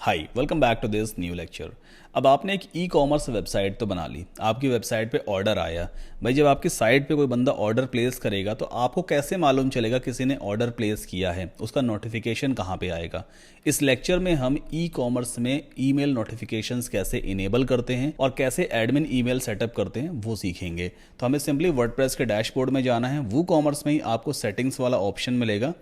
Hi welcome back to this new lecture. अब आपने एक ई कॉमर्स वेबसाइट तो बना ली, आपकी वेबसाइट पे ऑर्डर आया। भाई जब आपकी साइट पे कोई बंदा ऑर्डर प्लेस करेगा तो आपको कैसे मालूम चलेगा किसी ने ऑर्डर प्लेस किया है, उसका नोटिफिकेशन कहाँ पे आएगा। इस लेक्चर में हम ई कॉमर्स में ईमेल नोटिफिकेशंस कैसे इनेबल करते हैं और कैसे एडमिन ईमेल सेटअप करते हैं वो सीखेंगे। तो हमें सिंपली वर्डप्रेस के डैशबोर्ड में जाना है। वो कॉमर्स में ही आपको सेटिंग्स वाला ऑप्शन मिलेगा।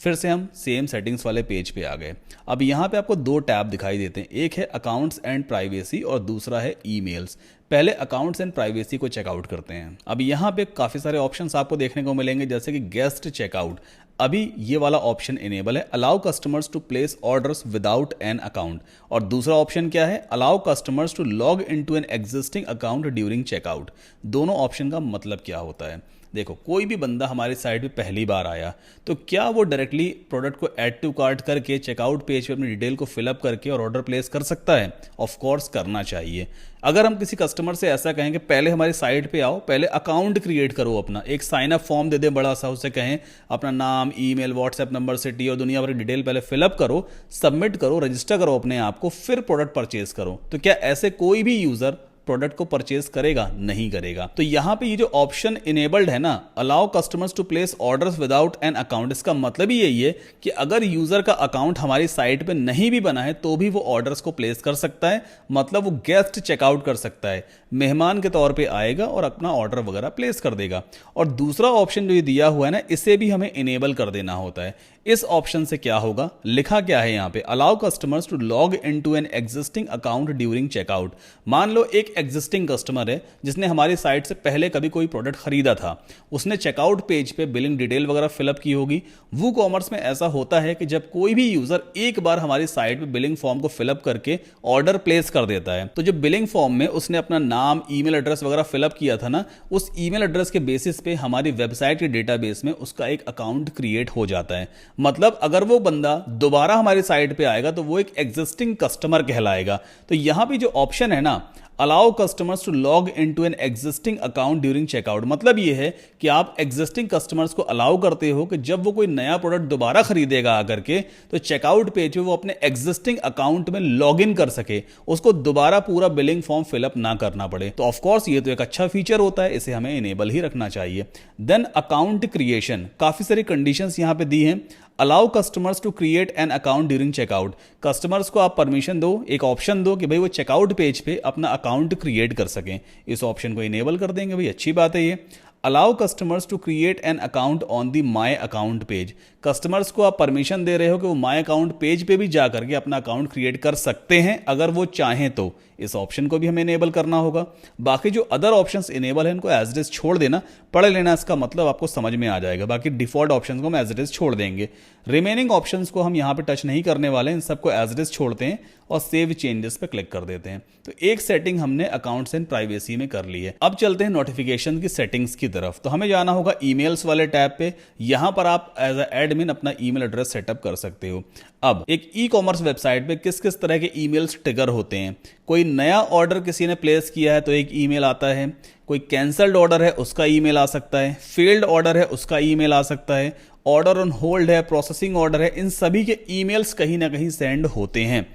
फिर से हम सेम सेटिंग्स वाले पेज पे आ गए। अब यहाँ पे आपको दो टैब दिखाई देते हैं, एक है अकाउंट्स एंड प्राइवेसी और दूसरा है ईमेल्स। पहले अकाउंट्स एंड प्राइवेसी को चेकआउट करते हैं। अब यहाँ पे काफ़ी सारे ऑप्शंस आपको देखने को मिलेंगे, जैसे कि गेस्ट चेकआउट। अभी ये वाला ऑप्शन इनेबल है, allow customers to place orders without an account. और दूसरा ऑप्शन क्या है, allow customers to log into an existing account during checkout. दोनों ऑप्शन का मतलब क्या होता है। देखो, कोई भी बंदा हमारी साइट पे पहली बार आया तो क्या वो डायरेक्टली प्रोडक्ट को ऐड टू कार्ट करके चेकआउट पेज पे अपनी डिटेल को फिलअप करके और ऑर्डर प्लेस कर सकता है? ऑफ कोर्स करना चाहिए। अगर हम किसी कस्टमर से ऐसा कहें कि पहले हमारी साइट पे आओ, पहले अकाउंट क्रिएट करो, अपना एक साइन अप फॉर्म दे दे बड़ा सा, उससे कहें अपना नाम, ईमेल, व्हाट्सएप नंबर, सिटी और दुनिया भर की डिटेल पहले फिलअप करो, सबमिट करो, रजिस्टर करो अपने आप को, फिर प्रोडक्ट परचेज करो, तो क्या ऐसे कोई भी यूजर प्रोडक्ट को परचेज करेगा? नहीं करेगा। तो यहां पे ये जो ऑप्शन इनेबल्ड है ना, allow customers to place orders without an account, इसका मतलब ही यही है कि अगर यूजर का अकाउंट हमारी साइट पे नहीं भी बना है तो भी वो ऑर्डर्स को प्लेस कर सकता है। मतलब वो गेस्ट चेकआउट कर सकता है, मेहमान के तौर पे आएगा और अपना ऑर्डर वगैरह प्लेस कर देगा। और दूसरा ऑप्शन जो ये दिया हुआ है ना, इसे भी हमें इनेबल कर देना होता है। इस ऑप्शन से क्या होगा, लिखा क्या है यहाँ पे, allow customers to log into an existing account during checkout. मान लो एक एग्जिस्टिंग कस्टमर है जिसने हमारी साइट से पहले कभी कोई प्रोडक्ट खरीदा था, उसने चेकआउट पेज पे बिलिंग डिटेल वगैरह फिलअप की होगी। वो कॉमर्स में ऐसा होता है कि जब कोई भी यूजर एक बार हमारी साइट पे बिलिंग फॉर्म को फिलअप करके ऑर्डर प्लेस कर देता है, तो जब बिलिंग फॉर्म में उसने अपना नाम, ईमेल एड्रेस वगैरह फिलअप किया था ना, उस ईमेल एड्रेस के बेसिस पे हमारी वेबसाइट के डेटाबेस में उसका एक अकाउंट क्रिएट हो जाता है। मतलब अगर वो बंदा दोबारा हमारी साइट पे आएगा तो वो एक एग्जिस्टिंग कस्टमर कहलाएगा। तो यहां पे जो ऑप्शन है ना, allow customers to log into an existing account during checkout, मतलब ये है कि आप एग्जिस्टिंग कस्टमर्स को अलाउ करते हो कि जब वो कोई नया प्रोडक्ट दोबारा खरीदेगा आकर के, तो चेकआउट पेज पे वो अपने एग्जिस्टिंग अकाउंट में लॉग इन कर सके, उसको दोबारा पूरा बिलिंग फॉर्म फिलअप ना करना पड़े। तो ऑफकोर्स ये तो एक अच्छा फीचर होता है, इसे हमें इनेबल ही रखना चाहिए। देन अकाउंट क्रिएशन, काफी सारी कंडीशंस यहां पे दी हैं। Allow customers to create an account during checkout, customers को आप परमिशन दो, एक ऑप्शन दो कि भाई वो चेकआउट पेज पे अपना अकाउंट क्रिएट कर सकें। इस ऑप्शन को इनेबल कर देंगे, भाई अच्छी बात है ये। Allow customers to create an account on the my account page, customers को आप परमिशन दे रहे हो कि वो माई अकाउंट पेज पे भी जा करके अपना अकाउंट क्रिएट कर सकते हैं अगर वो चाहें तो। इस ऑप्शन को भी हमें इनेबल करना होगा। बाकी जो अदर ऑप्शंस इनेबल है इनको एज इट इज छोड़ देना, पढ़ लेना, इसका मतलब आपको समझ में आ जाएगा। बाकी डिफॉल्ट ऑप्शंस को हम एज इट इज छोड़ देंगे। रिमेनिंग ऑप्शंस को हम यहाँ पे टच नहीं करने वाले, इन सबको एज इट इज छोड़ते हैं और सेव चेंजेस पे क्लिक कर देते हैं। तो एक सेटिंग हमने अकाउंट्स एंड प्राइवेसी में कर ली है। अब चलते हैं नोटिफिकेशन की सेटिंग्स की तरफ। तो हमें जाना होगा ईमेल्स वाले टैब पे। यहां पर आप एज अ एडमिन अपना ईमेल एड्रेस सेटअप कर सकते हो। अब एक ई कॉमर्स वेबसाइट पे किस किस तरह के ईमेल्स ट्रिगर होते हैं। कोई नया ऑर्डर किसी ने प्लेस किया है तो एक ईमेल आता है, कोई कैंसल्ड ऑर्डर है उसका ईमेल आ सकता है, फेल्ड ऑर्डर है उसका ईमेल आ सकता है, ऑर्डर ऑन होल्ड है, प्रोसेसिंग ऑर्डर है, इन सभी के ईमेल्स कहीं ना कहीं सेंड होते हैं।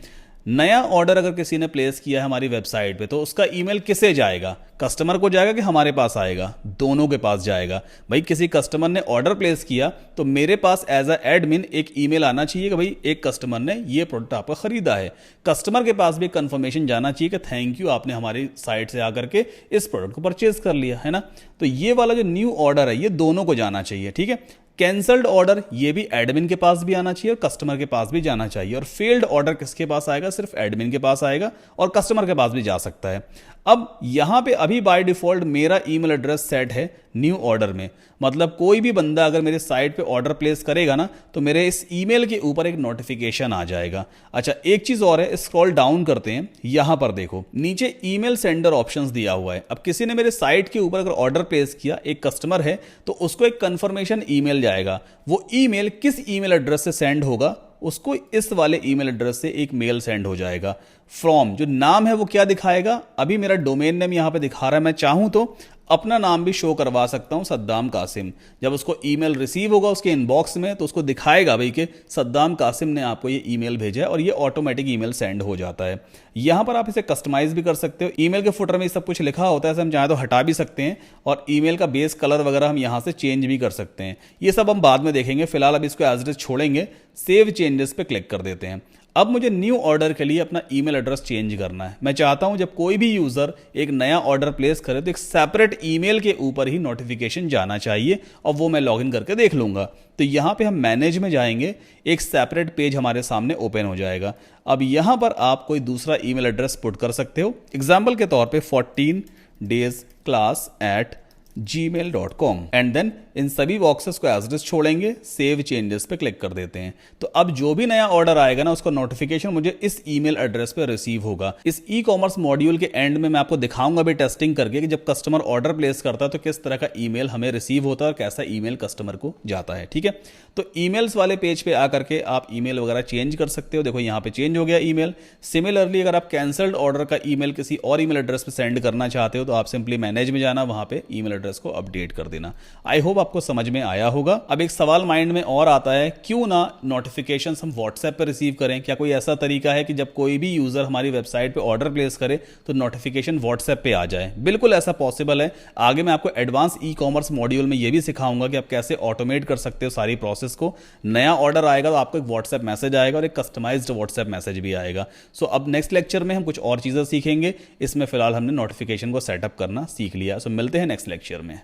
नया ऑर्डर अगर किसी ने प्लेस किया है हमारी वेबसाइट पे तो उसका ईमेल किसे जाएगा, कस्टमर को जाएगा कि हमारे पास आएगा? दोनों के पास जाएगा। भाई किसी कस्टमर ने ऑर्डर प्लेस किया तो मेरे पास एज अ एडमिन एक ईमेल आना चाहिए कि भाई एक कस्टमर ने ये प्रोडक्ट आपका खरीदा है। कस्टमर के पास भी कंफर्मेशन जाना चाहिए कि थैंक यू, आपने हमारी साइट से आकर के इस प्रोडक्ट को परचेज कर लिया है ना। तो ये वाला जो न्यू ऑर्डर है ये दोनों को जाना चाहिए, ठीक है। कैंसल्ड ऑर्डर ये भी एडमिन के पास भी आना चाहिए और कस्टमर के पास भी जाना चाहिए। और फेल्ड ऑर्डर किसके पास आएगा? सिर्फ एडमिन के पास आएगा और कस्टमर के पास भी जा सकता है। अब यहां पे अभी बाय डिफॉल्ट मेरा ईमेल एड्रेस सेट है न्यू ऑर्डर में, मतलब कोई भी बंदा अगर मेरे साइट पे ऑर्डर प्लेस करेगा ना तो मेरे इस ईमेल के ऊपर एक नोटिफिकेशन आ जाएगा। अच्छा, एक चीज और है, स्क्रॉल डाउन करते हैं, यहां पर देखो नीचे ईमेल सेंडर ऑप्शंस दिया हुआ है। अब किसी ने मेरे साइट के ऊपर अगर ऑर्डर प्लेस किया, एक कस्टमर है, तो उसको एक कंफर्मेशन ईमेल जाएगा। वो ईमेल किस ईमेल एड्रेस से सेंड होगा? उसको इस वाले ईमेल एड्रेस से एक मेल सेंड हो जाएगा। फ्रॉम जो नाम है वो क्या दिखाएगा? अभी मेरा डोमेन नेम यहां पे दिखा रहा है, मैं चाहूं तो अपना नाम भी शो करवा सकता हूं, सद्दाम कासिम। जब उसको ईमेल रिसीव होगा उसके इनबॉक्स में तो उसको दिखाएगा भाई कि सद्दाम कासिम ने आपको ये ईमेल भेजा है, और ये ऑटोमेटिक ईमेल सेंड हो जाता है। यहां पर आप इसे कस्टमाइज भी कर सकते हो। ईमेल के फुटर में सब कुछ लिखा होता है, हम चाहे तो हटा भी सकते हैं, और ईमेल का बेस कलर वगैरह हम यहां से चेंज भी कर सकते हैं। ये सब हम बाद में देखेंगे, फिलहाल अब इसको एज इट इज छोड़ेंगे। सेव चेंजेस पे क्लिक कर देते हैं। अब मुझे न्यू ऑर्डर के लिए अपना ईमेल एड्रेस चेंज करना है। मैं चाहता हूं जब कोई भी यूजर एक नया ऑर्डर प्लेस करे तो एक सेपरेट ईमेल के ऊपर ही नोटिफिकेशन जाना चाहिए, और वो मैं लॉगिन करके देख लूंगा। तो यहां पे हम मैनेज में जाएंगे, एक सेपरेट पेज हमारे सामने ओपन हो जाएगा। अब यहां पर आप कोई दूसरा ईमेल एड्रेस पुट कर सकते हो। एग्जाम्पल के तौर पे 14daysclass@gmail.com, एंड देन इन सभी बॉक्सेस को एज इट इज छोड़ेंगे, सेव चेंजेस पे क्लिक कर देते हैं। तो अब जो भी नया ऑर्डर आएगा ना, उसका नोटिफिकेशन मुझे इस ईमेल एड्रेस पे रिसीव होगा। इस ई कॉमर्स मॉड्यूल के एंड में मैं आपको दिखाऊंगा भी टेस्टिंग करके कि जब कस्टमर ऑर्डर प्लेस करता है तो किस तरह का ईमेल हमें रिसीव होता है और कैसा ईमेल कस्टमर को जाता है। ठीक है, तो ईमेल्स वाले पेज पे आकर के आप ईमेल वगैरह चेंज कर सकते हो। देखो यहाँ पे चेंज हो गया ईमेल। सिमिलरली अगर आप कैंसल्ड ऑर्डर का ईमेल किसी और ईमेल एड्रेस पे सेंड करना चाहते हो तो आप सिंपली मैनेज में जाना, वहां पे ईमेल एड्रेस को अपडेट कर देना। आई होप आपको समझ में आया होगा। अब एक सवाल माइंड में और आता है, क्यों ना नोटिफिकेशन हम व्हाट्सएप पर रिसीव करें? क्या कोई ऐसा तरीका है कि जब कोई भी यूजर हमारी वेबसाइट पे ऑर्डर प्लेस करे तो नोटिफिकेशन व्हाट्सएप पे आ जाए? बिल्कुल ऐसा पॉसिबल है। आगे मैं आपको एडवांस ई कॉमर्स मॉड्यूल में यह भी सिखाऊंगा कि आप कैसे ऑटोमेट कर सकते हो सारी प्रोसेस को। नया ऑर्डर आएगा तो आपको एक व्हाट्सएप मैसेज आएगा और एक कस्टमाइज्ड व्हाट्सएप मैसेज भी आएगा। सो अब नेक्स्ट लेक्चर में हम कुछ और चीजें सीखेंगे। इसमें फिलहाल हमने नोटिफिकेशन को सेटअप करना सीख लिया। सो मिलते हैं नेक्स्ट लेक्चर में।